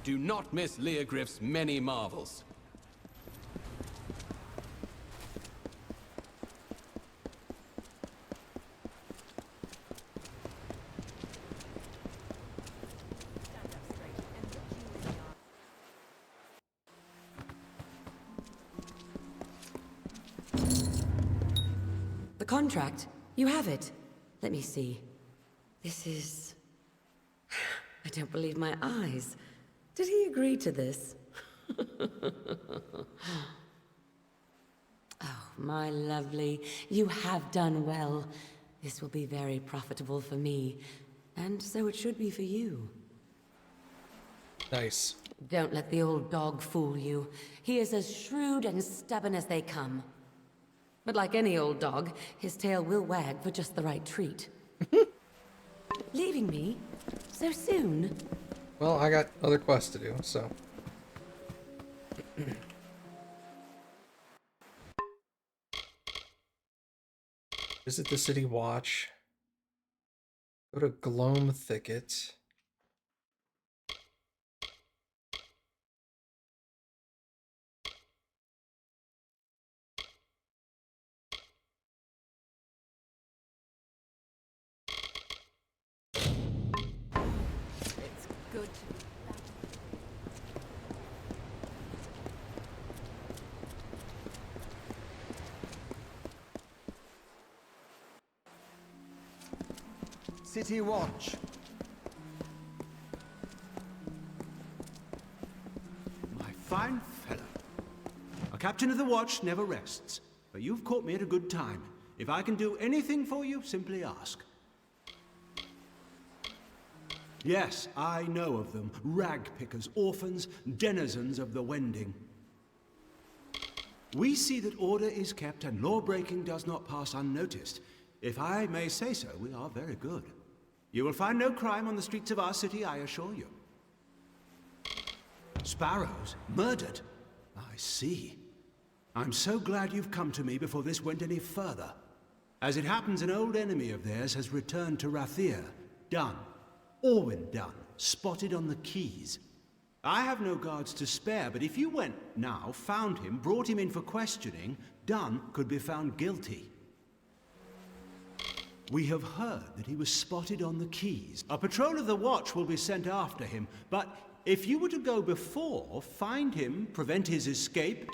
Do not miss Leogryph's many marvels. The contract. You have it. Let me see. This is... I don't believe my eyes. Did he agree to this? Oh, my lovely. You have done well. This will be very profitable for me. And so it should be for you. Nice. Don't let the old dog fool you. He is as shrewd and stubborn as they come. But like any old dog, his tail will wag for just the right treat. Leaving me? So soon? Well, I got other quests to do, so... Visit the City Watch. Go to Gloam Thicket. It's good to be back. City Watch. My fine fellow. A captain of the watch never rests, but you've caught me at a good time. If I can do anything for you, simply ask. Yes, I know of them. Rag pickers, orphans, denizens of the Wending. We see that order is kept and law-breaking does not pass unnoticed. If I may say so, we are very good. You will find no crime on the streets of our city, I assure you. Sparrows? Murdered? I see. I'm so glad you've come to me before this went any further. As it happens, an old enemy of theirs has returned to Rathir. Dunn. Orwin Dunn, spotted on the quays. I have no guards to spare, but if you went now, found him, brought him in for questioning, Dunn could be found guilty. We have heard that he was spotted on the quays. A patrol of the watch will be sent after him, but if you were to go before, find him, prevent his escape...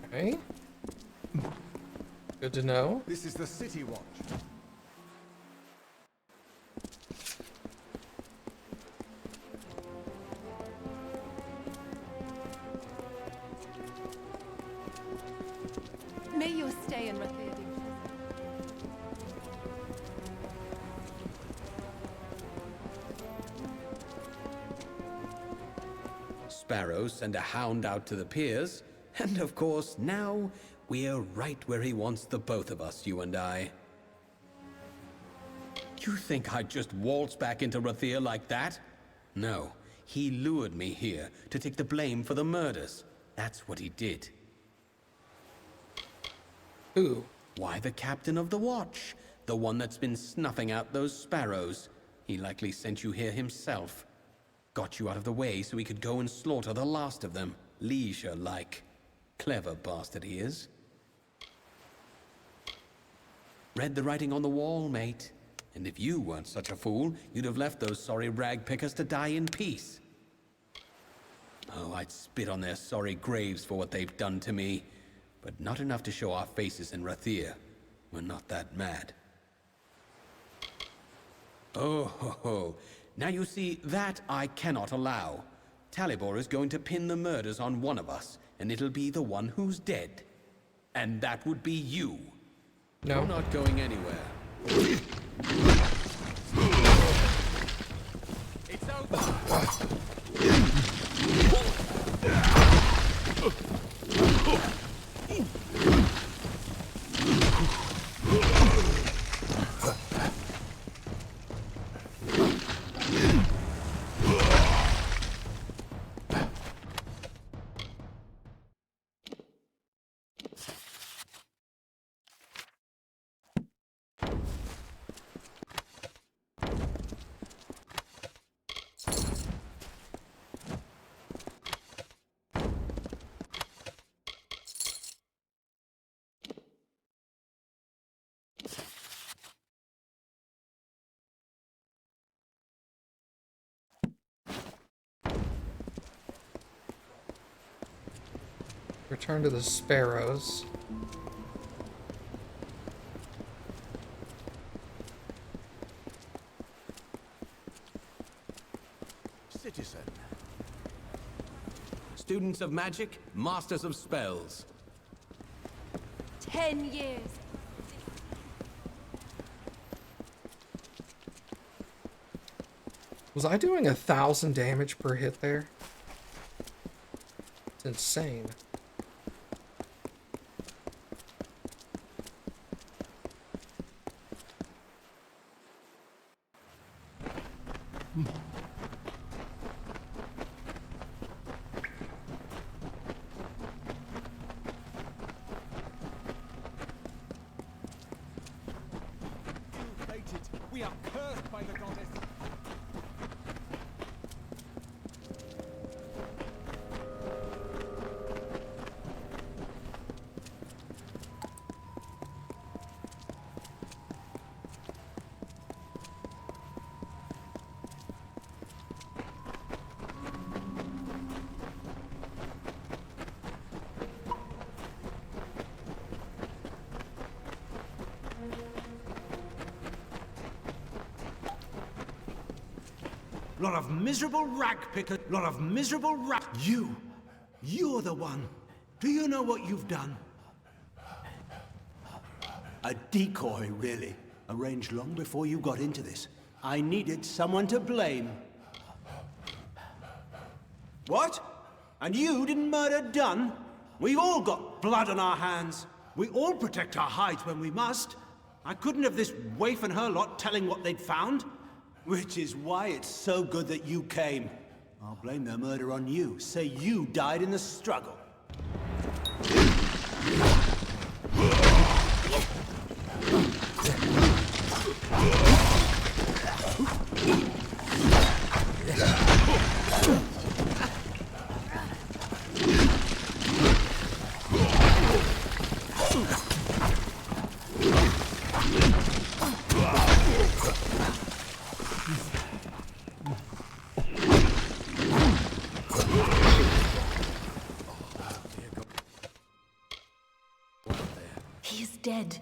Okay. Good to know. This is the City Watch. May your stay in Rathir be pleasant. Sparrows send a hound out to the piers, and of course, now we're right where he wants the both of us, you and I. You think I'd just waltz back into Rathir like that? No, he lured me here to take the blame for the murders. That's what he did. Who? Why, the captain of the watch. The one that's been snuffing out those sparrows. He likely sent you here himself. Got you out of the way so he could go and slaughter the last of them. Leisure-like. Clever bastard he is. Read the writing on the wall, mate. And if you weren't such a fool, you'd have left those sorry rag pickers to die in peace. Oh, I'd spit on their sorry graves for what they've done to me. But not enough to show our faces in Rathir. We're not that mad. Oh, ho, ho. Now you see, that I cannot allow. Talibor is going to pin the murders on one of us, and it'll be the one who's dead. And that would be you. No. You're not going anywhere. It's over! Return to the sparrows. Citizen. Students of magic, masters of spells. 10 years. Was I doing 1,000 damage per hit there? It's insane. Fated. We are cursed by the goddess. Lot of miserable rag picker, lot of miserable rag. You're the one. Do you know what you've done? A decoy, really. Arranged long before you got into this. I needed someone to blame. What? And you didn't murder Dunn? We've all got blood on our hands. We all protect our hides when we must. I couldn't have this waif and her lot telling what they'd found. Which is why it's so good that you came. I'll blame their murder on you. Say you died in the struggle. He is dead.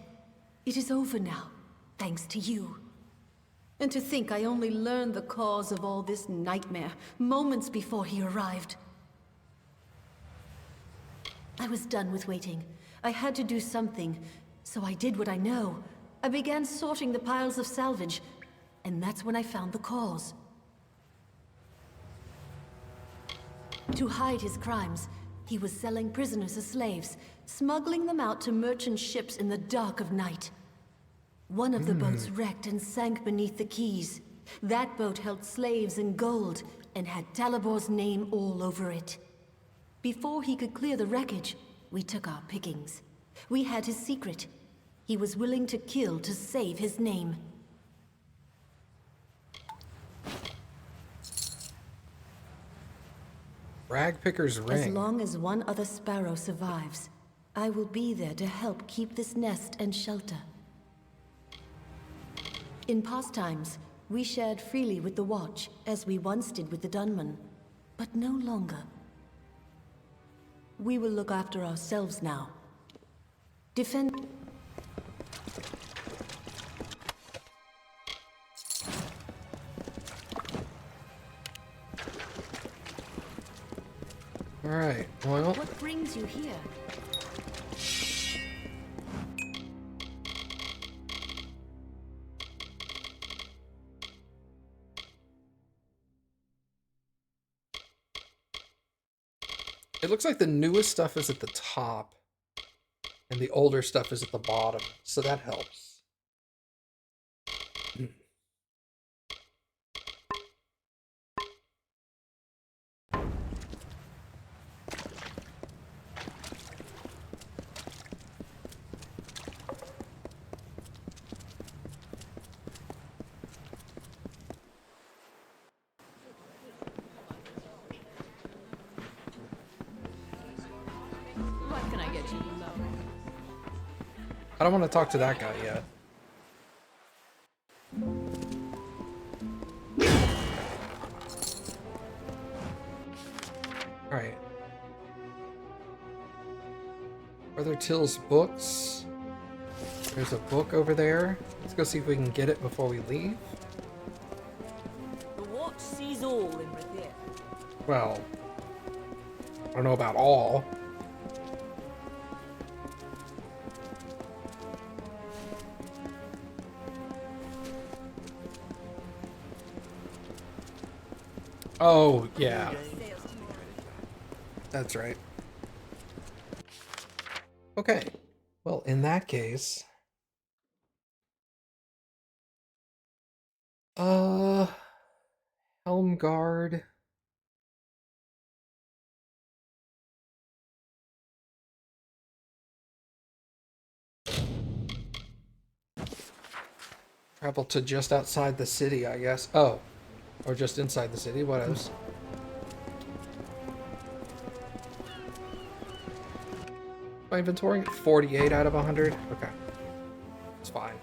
It is over now, thanks to you. And to think I only learned the cause of all this nightmare moments before he arrived. I was done with waiting. I had to do something, so I did what I know. I began sorting the piles of salvage, and that's when I found the cause. To hide his crimes, he was selling prisoners as slaves, smuggling them out to merchant ships in the dark of night. One of the boats wrecked and sank beneath the quays. That boat held slaves and gold, and had Talibor's name all over it. Before he could clear the wreckage, we took our pickings. We had his secret. He was willing to kill to save his name. Ragpicker's ring. As long as one other sparrow survives, I will be there to help keep this nest and shelter. In past times, we shared freely with the Watch, as we once did with the Dunman, but no longer. We will look after ourselves now. Defend... Alright, well, What brings you here? it looks like the newest stuff is at the top, and the older stuff is at the bottom, so that helps. What can I get you, love? I don't want to talk to that guy yet. Alright. Brother Till's books. There's a book over there. Let's go see if we can get it before we leave. The watch sees all in Rathir. Well, I don't know about all. Oh, yeah. That's right. Okay. Well, in that case... Helm Guard... Travel to just outside the city, I guess. Oh. Or just inside the city, what else? My inventory? 48 out of 100? Okay. It's fine.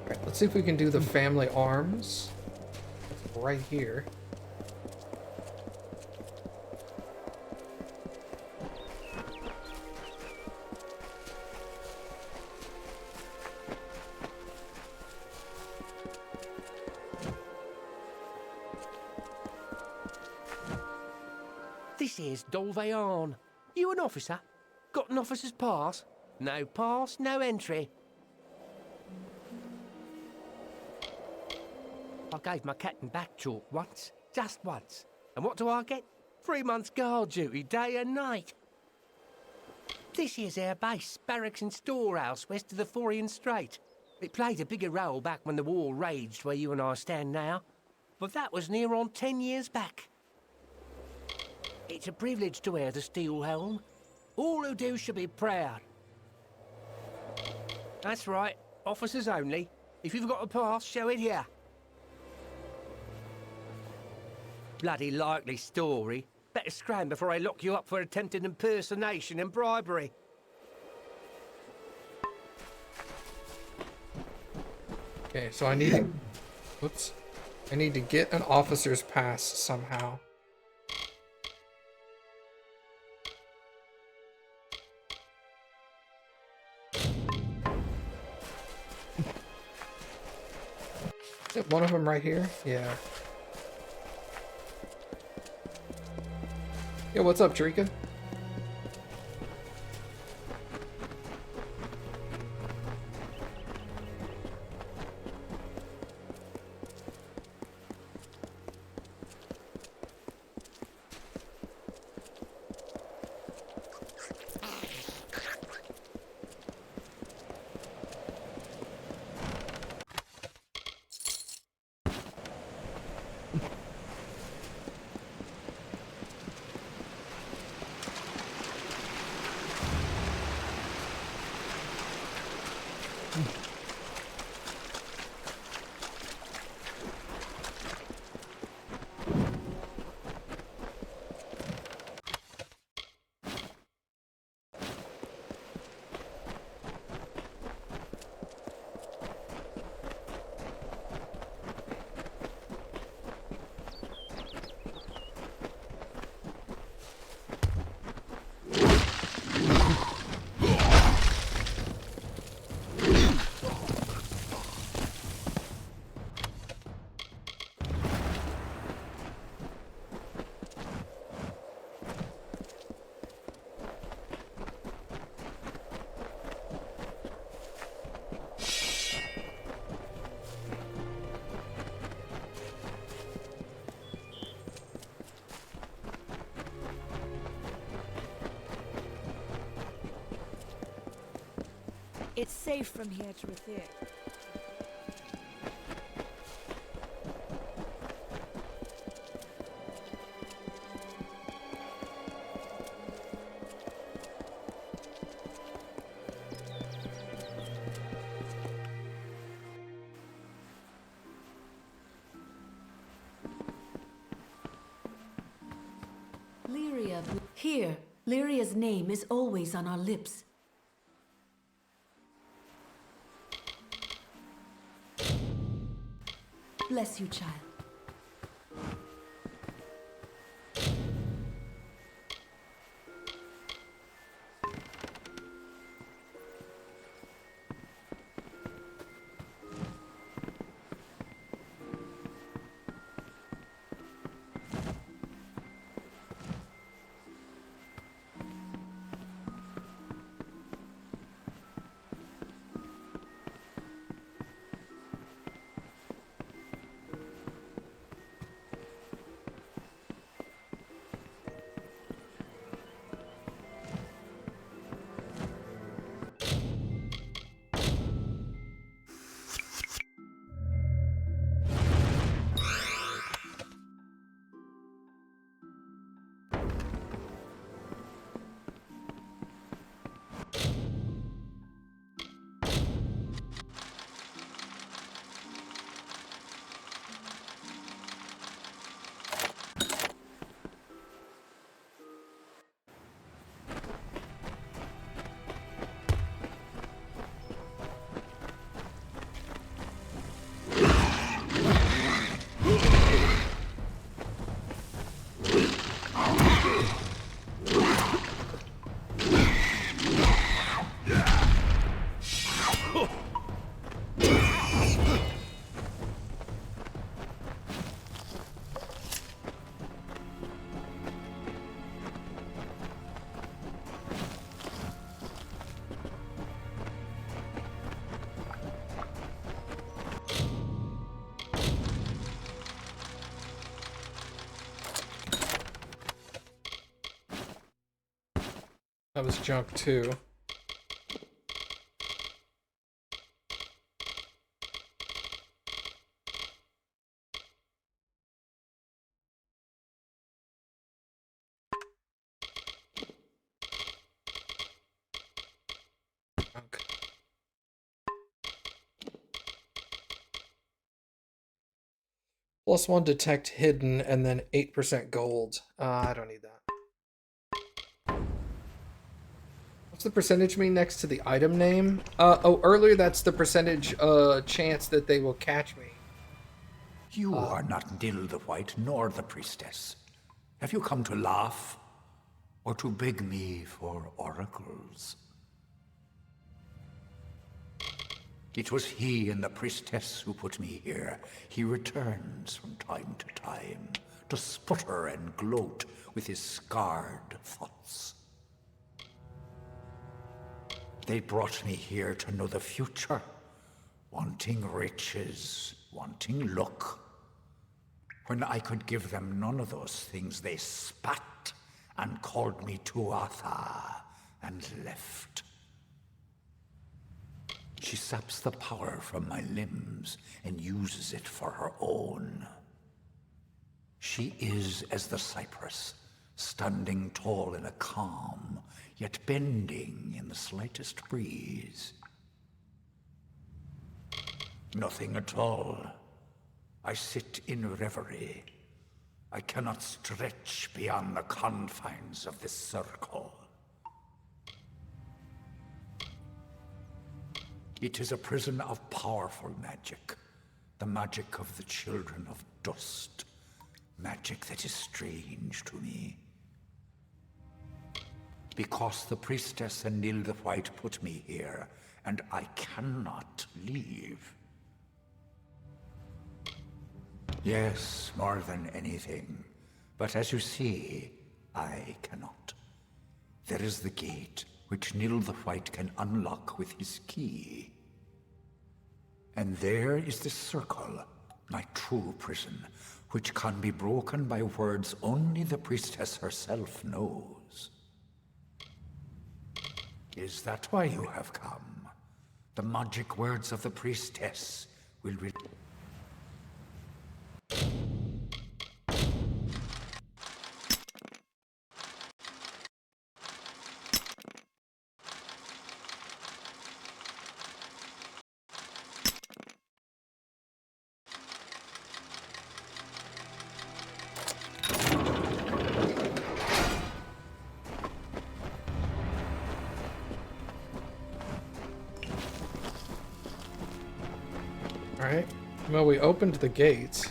Alright, let's see if we can do the family arms. Right here. This here's Dolvayan. You an officer? Got an officer's pass? No pass, no entry. I gave my captain back chalk once, just once. And what do I get? 3 months guard duty, day and night. This here's our base, barracks and storehouse west of the Forian Strait. It played a bigger role back when the war raged where you and I stand now. But that was near on 10 years back. It's a privilege to wear the steel helm. All who do should be proud. That's right, officers only. If you've got a pass, show it here. Bloody likely story. Better scram before I lock you up for attempted impersonation and bribery. Okay, so I need to... Whoops. I need to get an officer's pass somehow. Is it one of them right here? Yeah. Yo, what's up, Trika? It's safe from here to Rathir. Lyria Here, Lyria's name is always on our lips. Bless you, child. That was junk too. Junk. +1 detect hidden and then 8% gold. I don't need that. What's the percentage mean next to the item name? Earlier that's the percentage chance that they will catch me. You are not Nil the White, nor the priestess. Have you come to laugh, or to beg me for oracles? It was he and the priestess who put me here. He returns from time to time, to sputter and gloat with his scarred thoughts. They brought me here to know the future, wanting riches, wanting luck. When I could give them none of those things, they spat and called me Tuatha and left. She saps the power from my limbs and uses it for her own. She is as the cypress, standing tall in a calm, yet bending in the slightest breeze. Nothing at all. I sit in reverie. I cannot stretch beyond the confines of this circle. It is a prison of powerful magic, the magic of the children of dust, magic that is strange to me. Because the priestess and Nil the White put me here, and I cannot leave. Yes, more than anything. But as you see, I cannot. There is the gate, which Nil the White can unlock with his key. And there is the circle, my true prison, which can be broken by words only the priestess herself knows. Is that why you have come? The magic words of the priestess will Well, we opened the gates.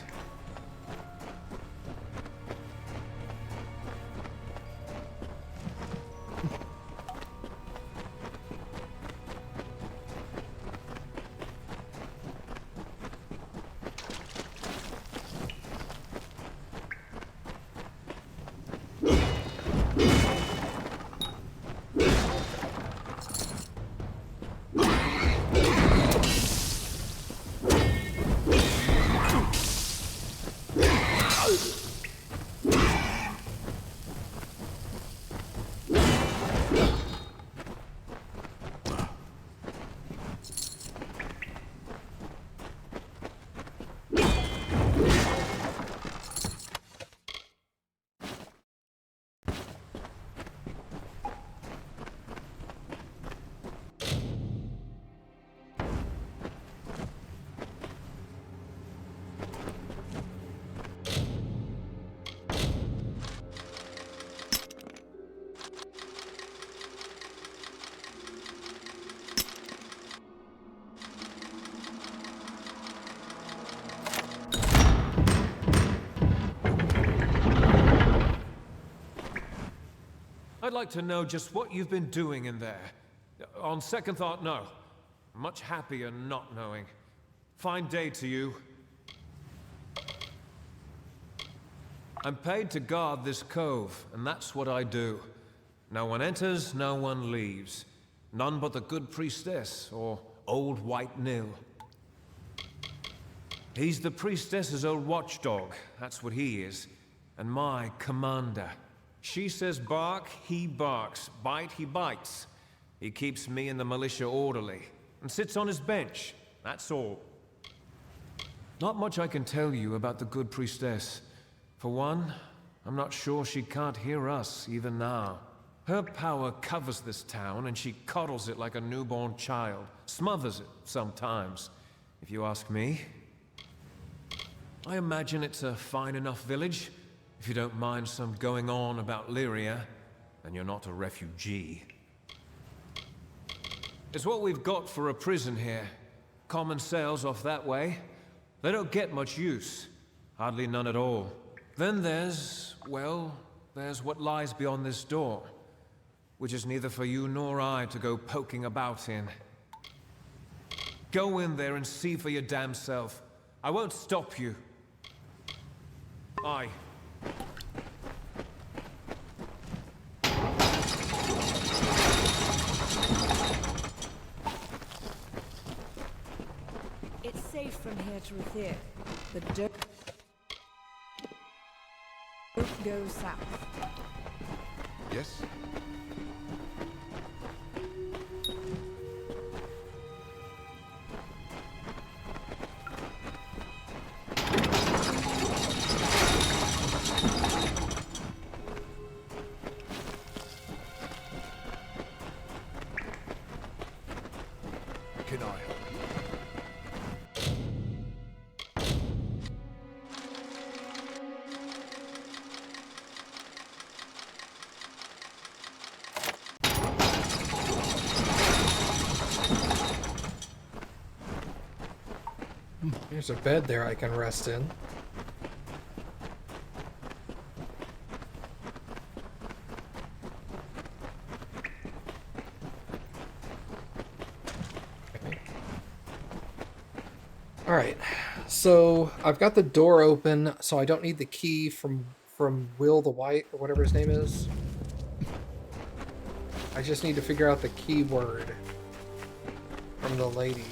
I'd like to know just what you've been doing in there. On second thought, no. Much happier not knowing. Fine day to you. I'm paid to guard this cove, and that's what I do. No one enters, no one leaves. None but the good priestess, or old white Nil. He's the priestess's old watchdog, that's what he is. And my commander. She says bark, he barks. Bite, he bites. He keeps me and the militia orderly, and sits on his bench, that's all. Not much I can tell you about the good priestess. For one, I'm not sure she can't hear us, even now. Her power covers this town, and she coddles it like a newborn child. Smothers it, sometimes, if you ask me. I imagine it's a fine enough village, if you don't mind some going on about Lyria, and you're not a refugee. It's what we've got for a prison here. Common cells off that way. They don't get much use. Hardly none at all. Then there's, well, there's what lies beyond this door, which is neither for you nor I to go poking about in. Go in there and see for your damn self. I won't stop you. Aye. It's safe from here to Rathir. The dirt goes south. Yes? Can I help you? There's a bed there I can rest in. Okay. All right, so I've got the door open, so I don't need the key from Will the White or whatever his name is. I just need to figure out the keyword from the lady.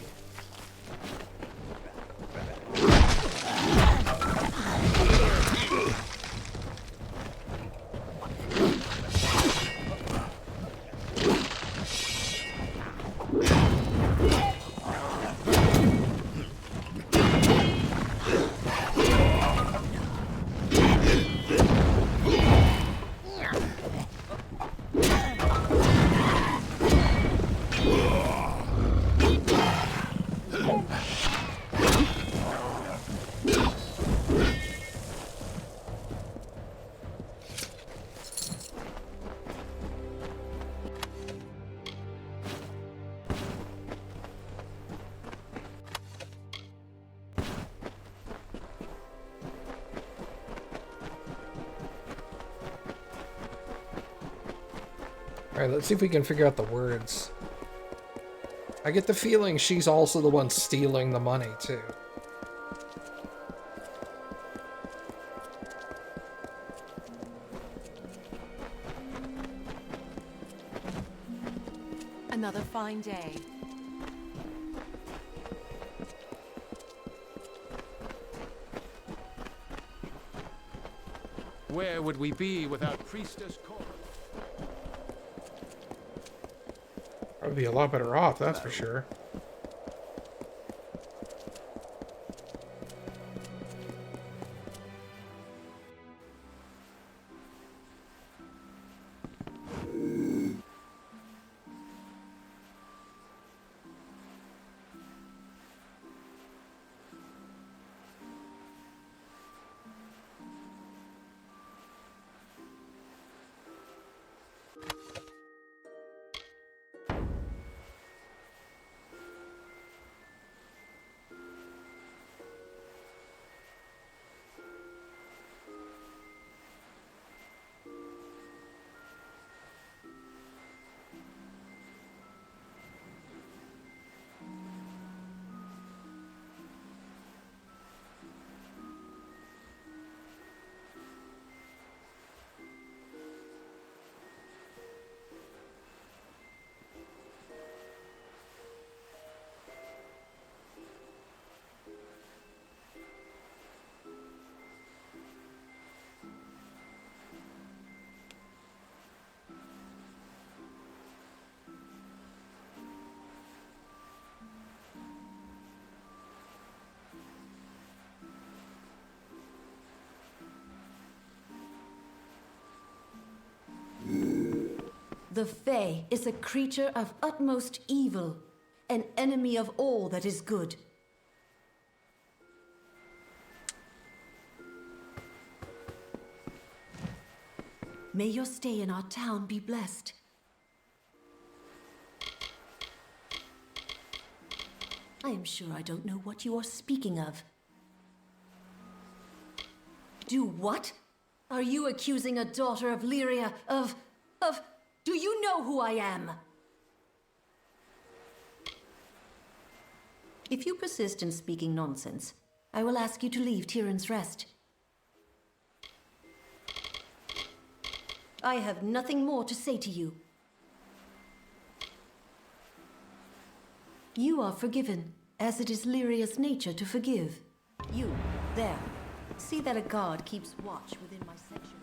Alright, let's see if we can figure out the words. I get the feeling she's also the one stealing the money, too. Another fine day. Where would we be without Priestess Cora? I'd be a lot better off, that's for sure. The Fae is a creature of utmost evil, an enemy of all that is good. May your stay in our town be blessed. I am sure I don't know what you are speaking of. Do what? Are you accusing a daughter of Lyria of... Do you know who I am? If you persist in speaking nonsense, I will ask you to leave Tyrann's Rest. I have nothing more to say to you. You are forgiven, as it is Lyria's nature to forgive. You, there. See that a guard keeps watch within my section.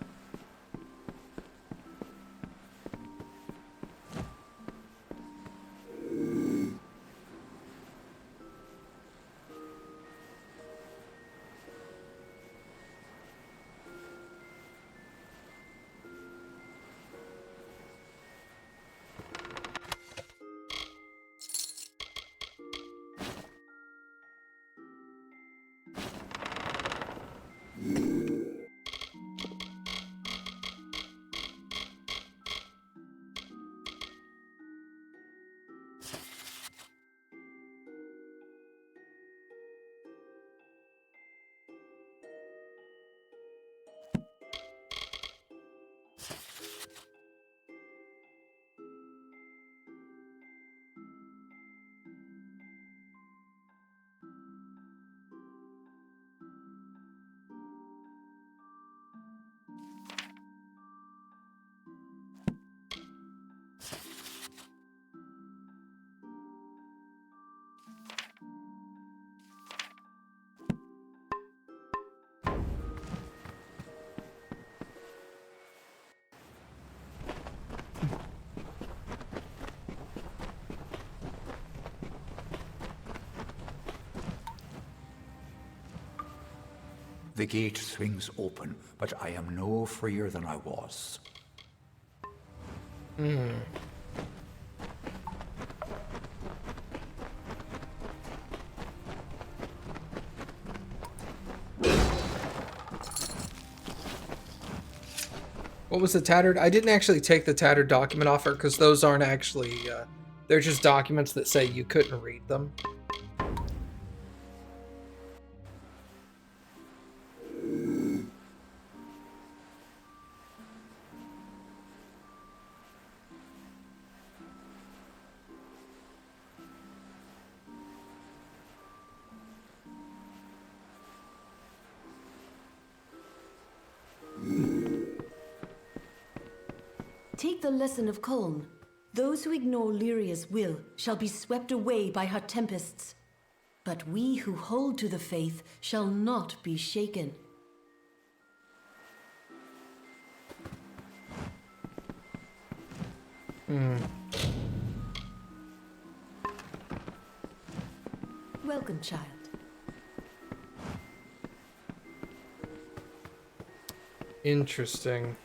The gate swings open, but I am no freer than I was. What was the tattered? I didn't actually take the tattered document offer because those aren't actually, they're just documents that say you couldn't read them. Take the lesson of Coln. Those who ignore Lyria's will shall be swept away by her tempests. But we who hold to the faith shall not be shaken. Welcome, child. Interesting.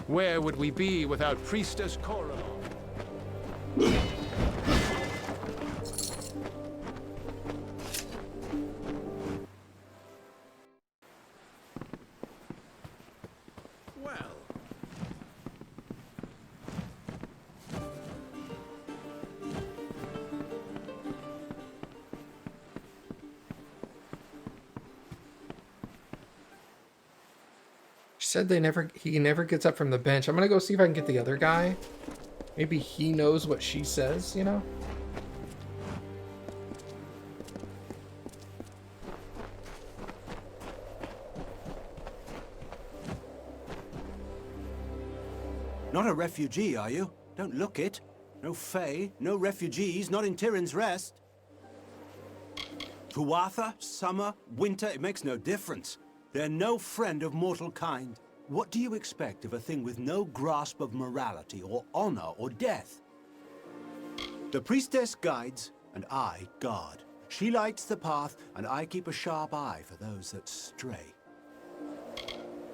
Where would we be without Priestess Coraline? Well. She said he never gets up from the bench. I'm gonna go see if I can get the other guy. Maybe he knows what she says, you know? Not a refugee, are you? Don't look it. No Fae, no refugees, not in Tyrion's Rest. Tuatha, summer, winter, it makes no difference. They're no friend of mortal kind. What do you expect of a thing with no grasp of morality or honor or death? The priestess guides, and I guard. She lights the path, and I keep a sharp eye for those that stray.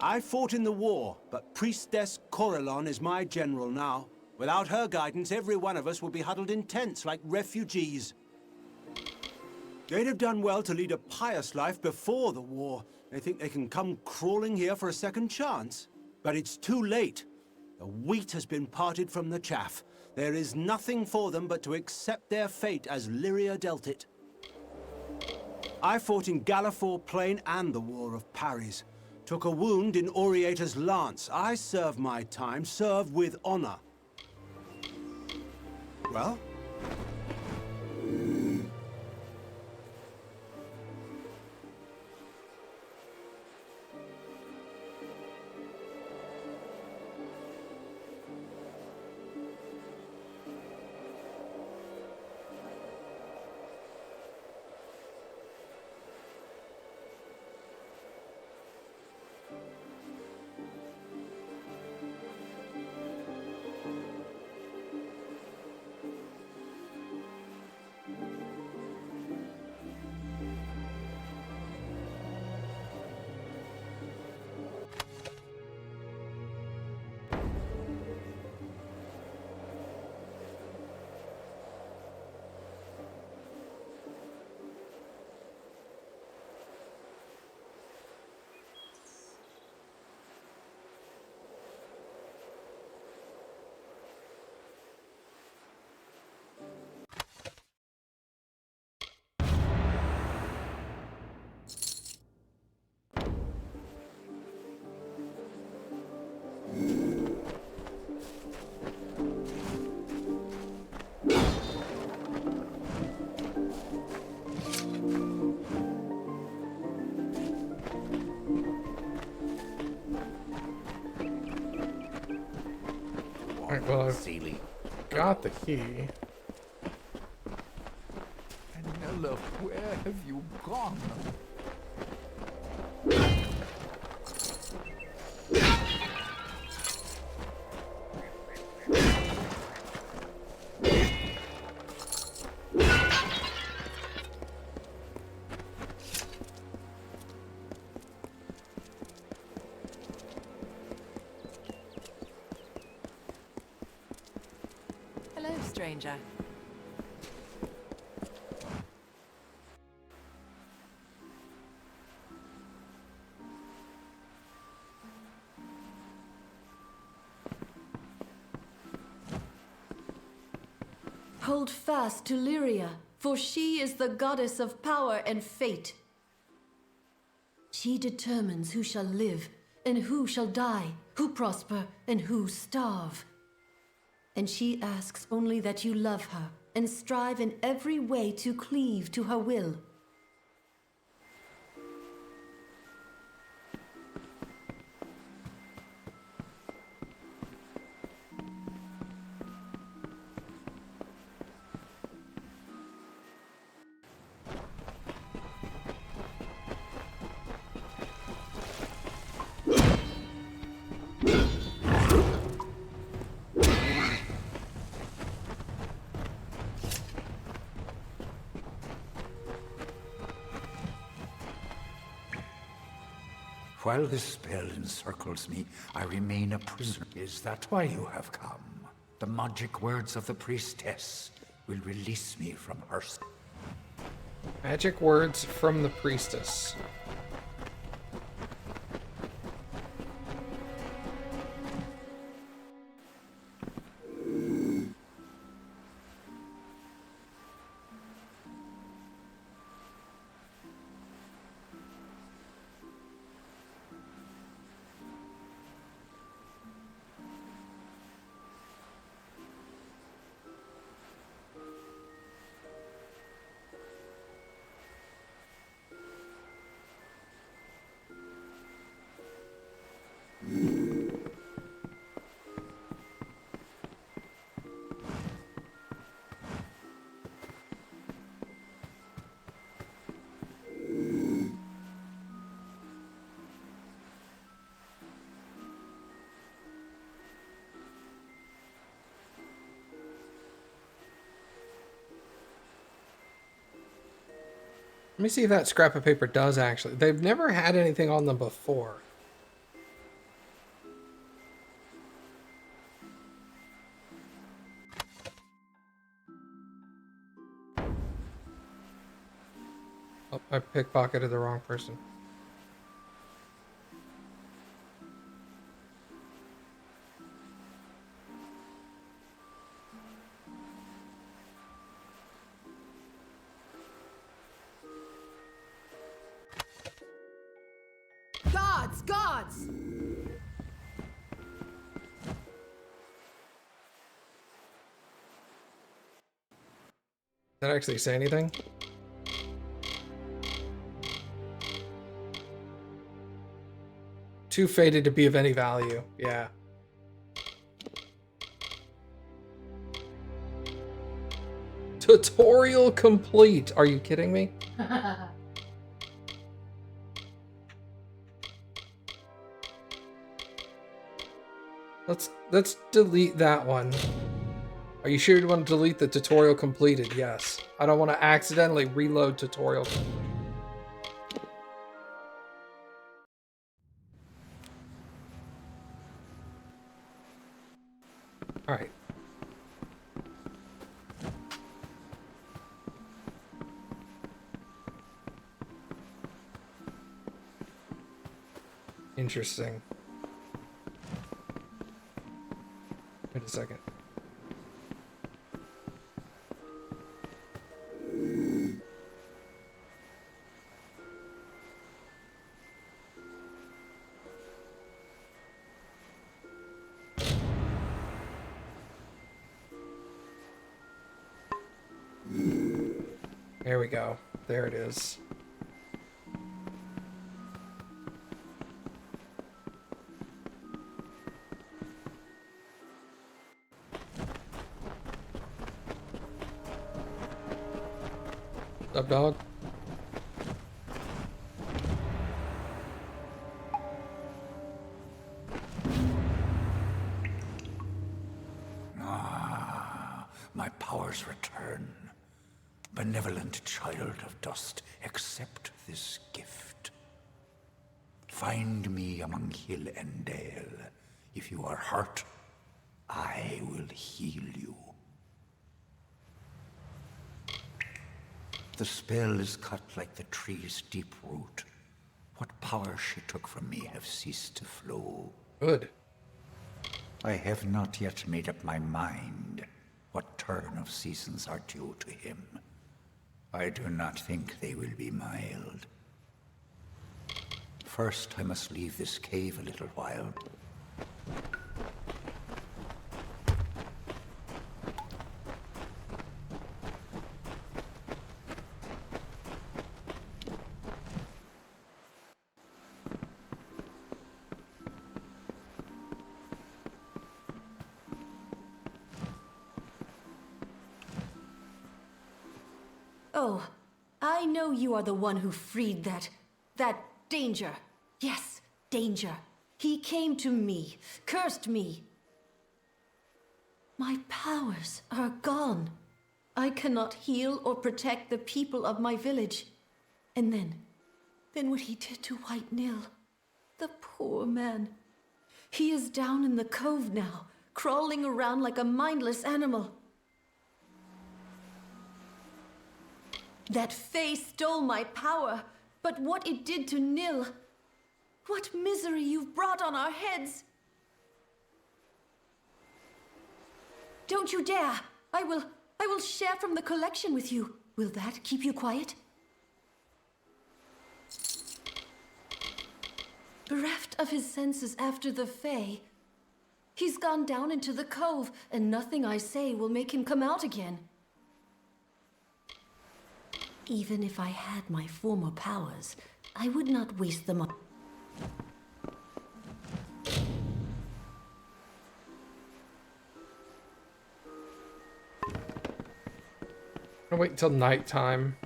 I fought in the war, but Priestess Corellon is my general now. Without her guidance, every one of us would be huddled in tents like refugees. They'd have done well to lead a pious life before the war. They think they can come crawling here for a second chance. But it's too late. The wheat has been parted from the chaff. There is nothing for them but to accept their fate as Lyria dealt it. I fought in Gallifore Plain and the War of Paris. Took a wound in Oriator's lance. I served my time, served with honor. Well? Alright, well, I've got the key. Anella, where have you gone? Hello, stranger. Hold fast to Lyria, for she is the goddess of power and fate. She determines who shall live and who shall die, who prosper, and who starve. And she asks only that you love her, and strive in every way to cleave to her will. While this spell encircles me, I remain a prisoner. Is that why you have come? The magic words of the priestess will release me from her. Magic words from the priestess. Let me see if that scrap of paper does actually. They've never had anything on them before. Oh, I pickpocketed the wrong person. Guards! Guards! Did that actually say anything? Too faded to be of any value. Yeah. Tutorial complete. Are you kidding me? Let's delete that one. Are you sure you want to delete the tutorial completed? Yes. I don't want to accidentally reload tutorial. All right. Interesting. Wait a second. There we go. There it is. What's up, dog? My powers return. Benevolent child of dust, accept this gift. Find me among hill and dale. If you are hurt, I will heal you. The spell is cut like the tree's deep root. What powers she took from me have ceased to flow. Good. I have not yet made up my mind what turn of seasons are due to him. I do not think they will be mild. first I must leave this cave a little while. Oh, I know you are the one who freed that danger. Yes, danger. He came to me, cursed me. My powers are gone. I cannot heal or protect the people of my village. And then what he did to White Nil. The poor man. He is down in the cove now, crawling around like a mindless animal. That Fae stole my power, but what it did to Nil, what misery you've brought on our heads! Don't you dare! I will share from the collection with you. Will that keep you quiet? Bereft of his senses after the Fae, he's gone down into the cove, and nothing I say will make him come out again. Even if I had my former powers, I would not waste them on... I'll wait until nighttime.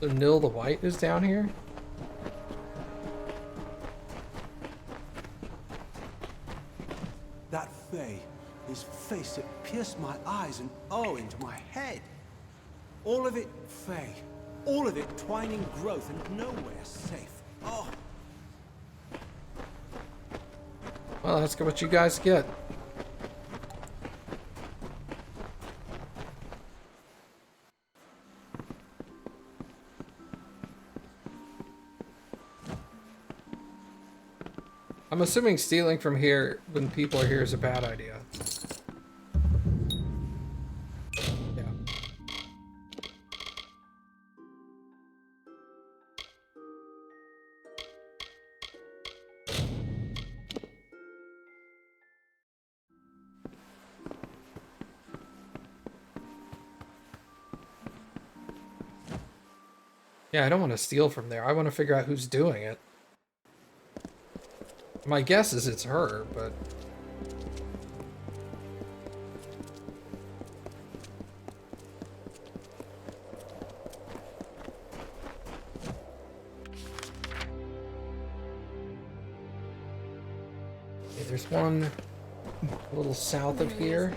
So Nil the White is down here? That Fae, his face, it pierced my eyes and into my head. All of it Fae, all of it twining growth and nowhere safe. Oh. Well, that's what you guys get. I'm assuming stealing from here when people are here is a bad idea. Yeah. Yeah, I don't want to steal from there. I want to figure out who's doing it. My guess is it's her, but... Okay, there's one a little south of here.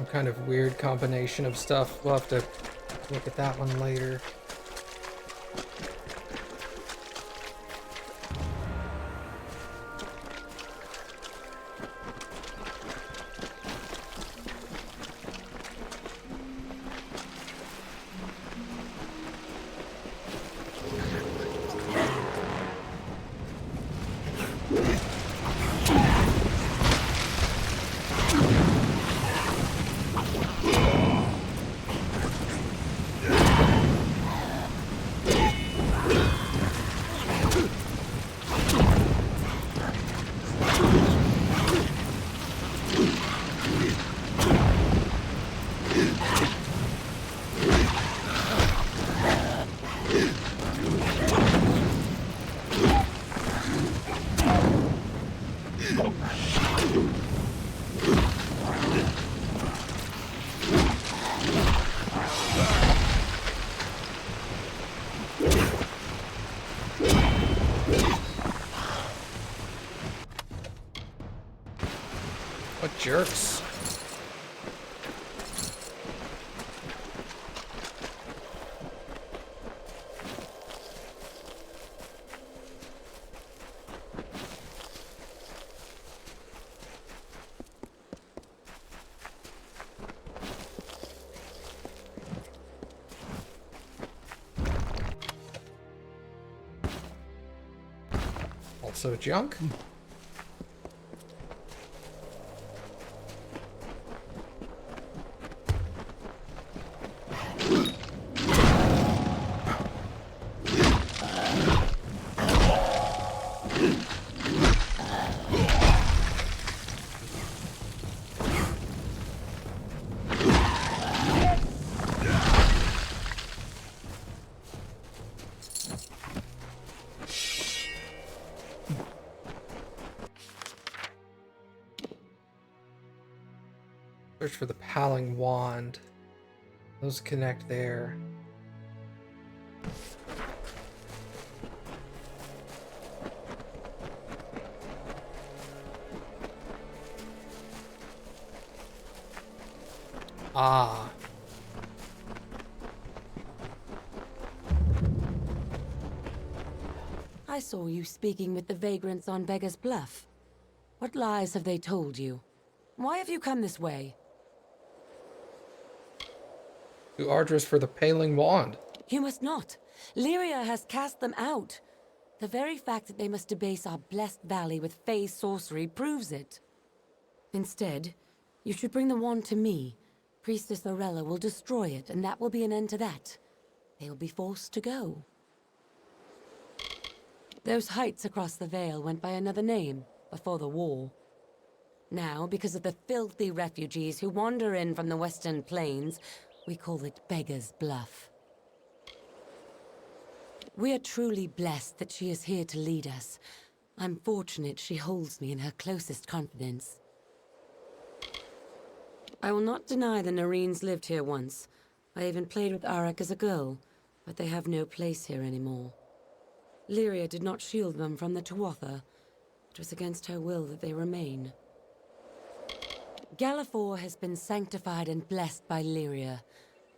Some kind of weird combination of stuff. We'll have to look at that one later. What jerks. Also junk. Search for the Paling Wand. Those connect there. Ah. I saw you speaking with the vagrants on Beggar's Bluff. What lies have they told you? Why have you come this way? To Ardris for the Paling Wand. You must not. Lyria has cast them out. The very fact that they must debase our blessed valley with fey sorcery proves it. Instead, you should bring the wand to me. Priestess Orella will destroy it, and that will be an end to that. They will be forced to go. Those heights across the Vale went by another name before the war. Now, because of the filthy refugees who wander in from the western plains, we call it Beggar's Bluff. We are truly blessed that she is here to lead us. I'm fortunate she holds me in her closest confidence. I will not deny the Nareens lived here once. I even played with Arak as a girl, but they have no place here anymore. Lyria did not shield them from the Tuatha. It was against her will that they remain. Galafor has been sanctified and blessed by Lyria.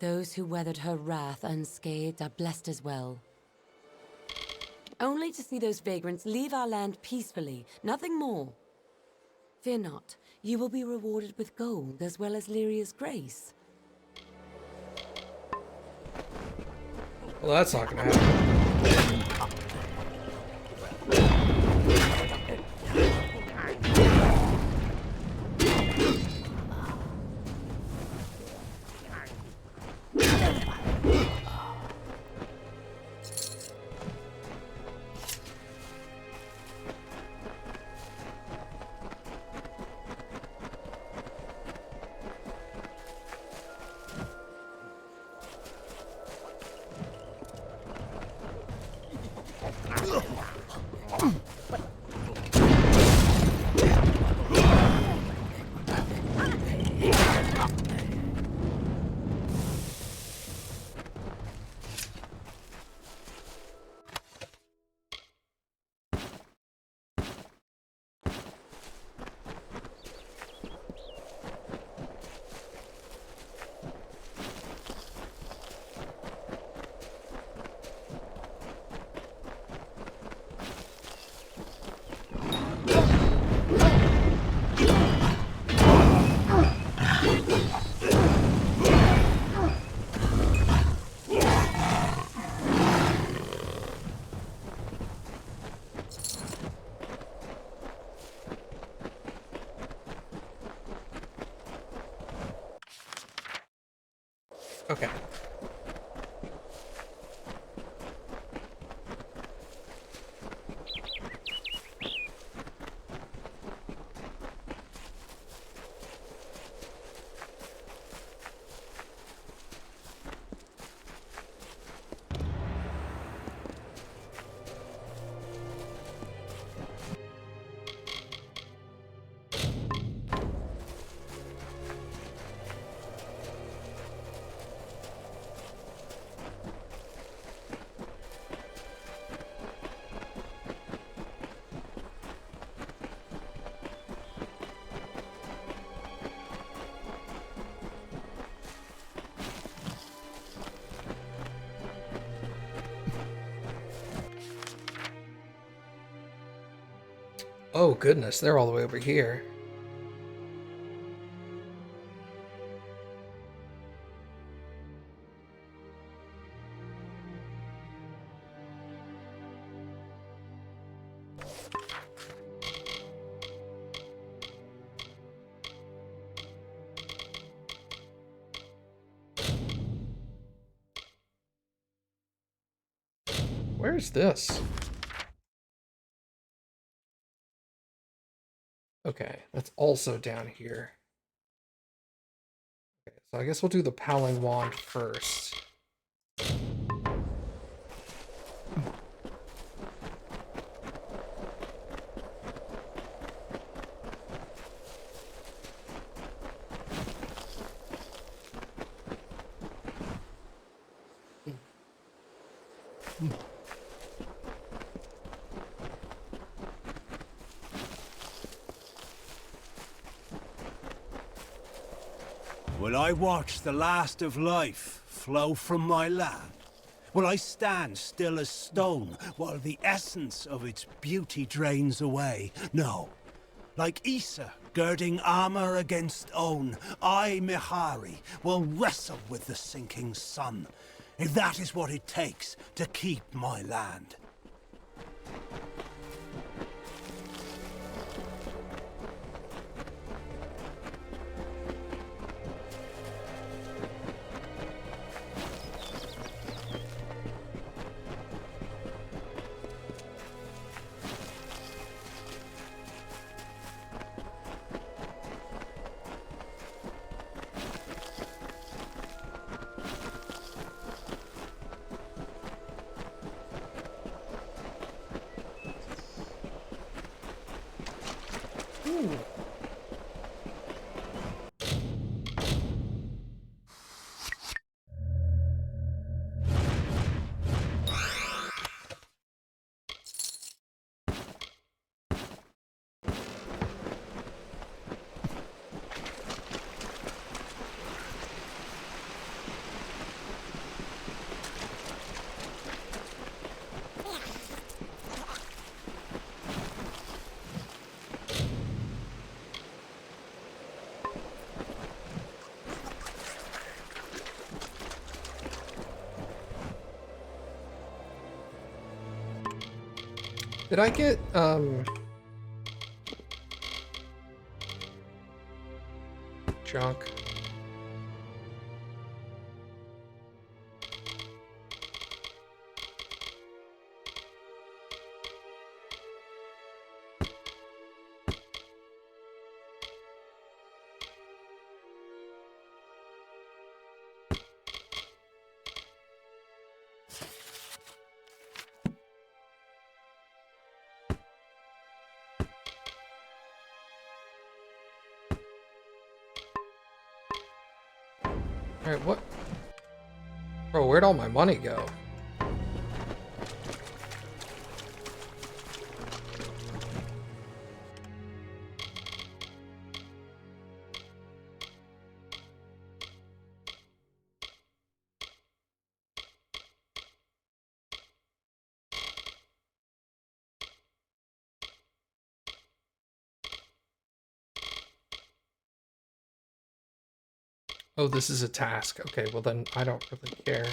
Those who weathered her wrath unscathed are blessed as well. Only to see those vagrants leave our land peacefully, nothing more. Fear not, you will be rewarded with gold as well as Lyria's grace. Well, that's not gonna happen. Okay. Oh goodness, they're all the way over here. Where's this? Okay, that's also down here. Okay, so I guess we'll do the Powling Wand first. Will I watch the last of life flow from my land? Will I stand still as stone while the essence of its beauty drains away? No. Like Issa girding armor against Own, I, Mihari, will wrestle with the sinking sun, if that is what it takes to keep my land. Did I get, junk? Alright, what? Bro, where'd all my money go? Oh, this is a task. Okay, well then I don't really care.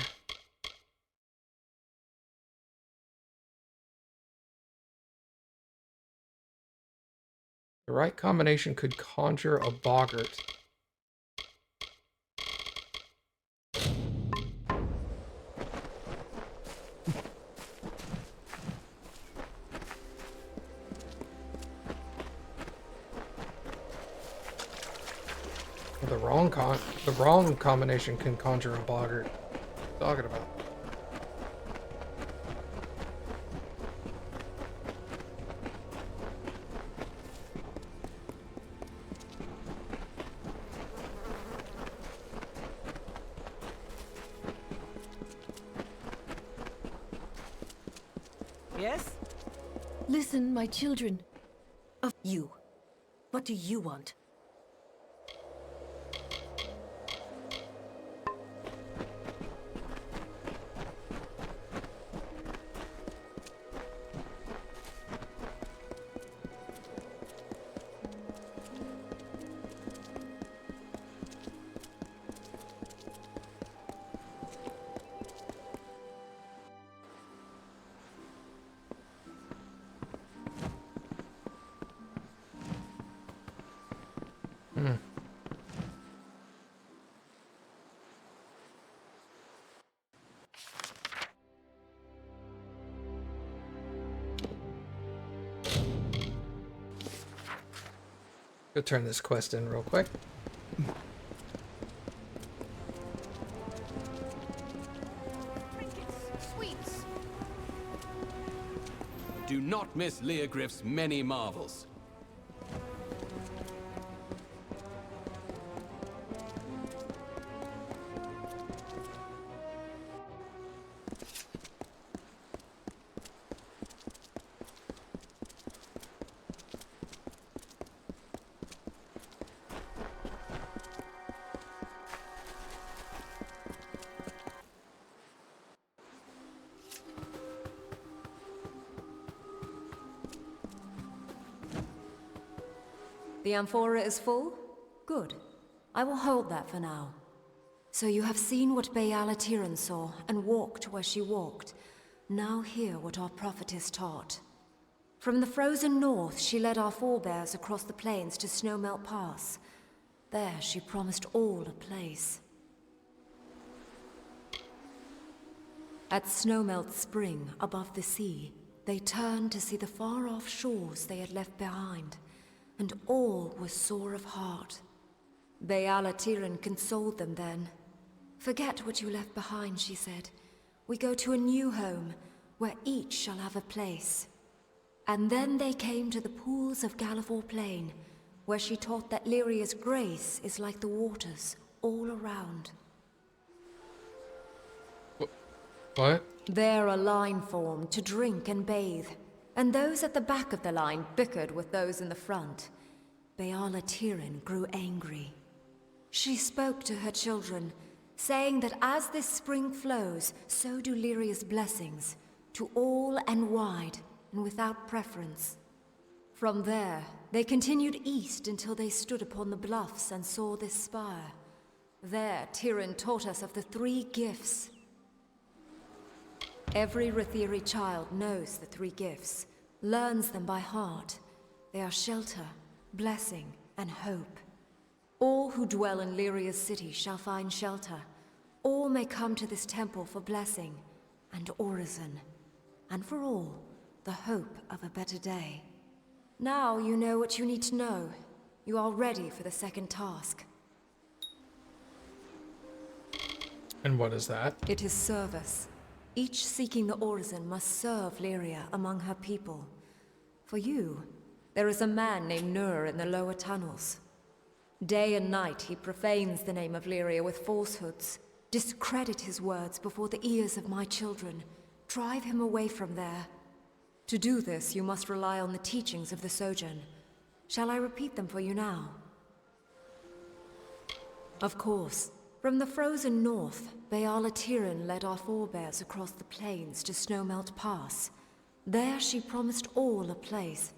The right combination could conjure a boggart. The wrong combination can conjure a boggart. Talking about. Yes? Listen, my children. Of you. What do you want? Go turn this quest in real quick. Sweets. Do not miss Leogriff's many marvels. The amphora is full? Good. I will hold that for now. So you have seen what Baal-Atiran saw, and walked where she walked. Now hear what our prophetess taught. From the frozen north, she led our forebears across the plains to Snowmelt Pass. There she promised all a place. At Snowmelt Spring, above the sea, they turned to see the far-off shores they had left behind, and all were sore of heart. Baal-Atiran consoled them then. "Forget what you left behind," she said. "We go to a new home, where each shall have a place." And then they came to the pools of Gallivore Plain, where she taught that Lyria's grace is like the waters all around. What? There a line formed to drink and bathe, and those at the back of the line bickered with those in the front. Baal-Atiran grew angry. She spoke to her children, saying that as this spring flows, so do Lyria's blessings, to all and wide, and without preference. From there, they continued east until they stood upon the bluffs and saw this spire. There, Tyrion taught us of the three gifts. Every Rethiri child knows the three gifts, learns them by heart. They are shelter, blessing, and hope. All who dwell in Lyria's city shall find shelter. All may come to this temple for blessing and orison, and for all, the hope of a better day. Now you know what you need to know. You are ready for the second task. And what is that? It is service. Each seeking the orison must serve Lyria among her people. For you, there is a man named Nur in the lower tunnels. Day and night he profanes the name of Lyria with falsehoods. Discredit his words before the ears of my children. Drive him away from there. To do this, you must rely on the teachings of the Sojourn. Shall I repeat them for you now? Of course. From the frozen north, Baal-Atiran led our forebears across the plains to Snowmelt Pass. There she promised all a place.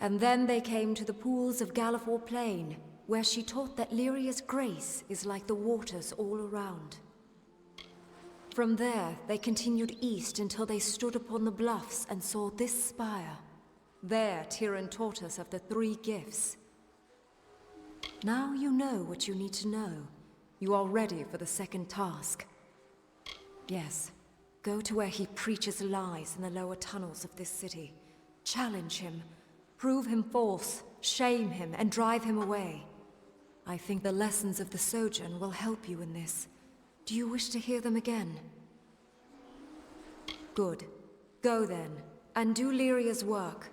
And then they came to the pools of Gallivore Plain, where she taught that Lyria's grace is like the waters all around. From there, they continued east until they stood upon the bluffs and saw this spire. There, Tyrion taught us of the three gifts. Now you know what you need to know. You are ready for the second task. Yes, go to where he preaches lies in the lower tunnels of this city. Challenge him, prove him false, shame him, and drive him away. I think the lessons of the Sojourn will help you in this. Do you wish to hear them again? Good. Go then, and do Lyria's work.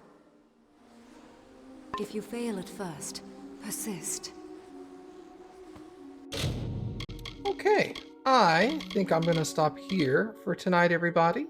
If you fail at first, persist. Okay, I think I'm going to stop here for tonight, everybody.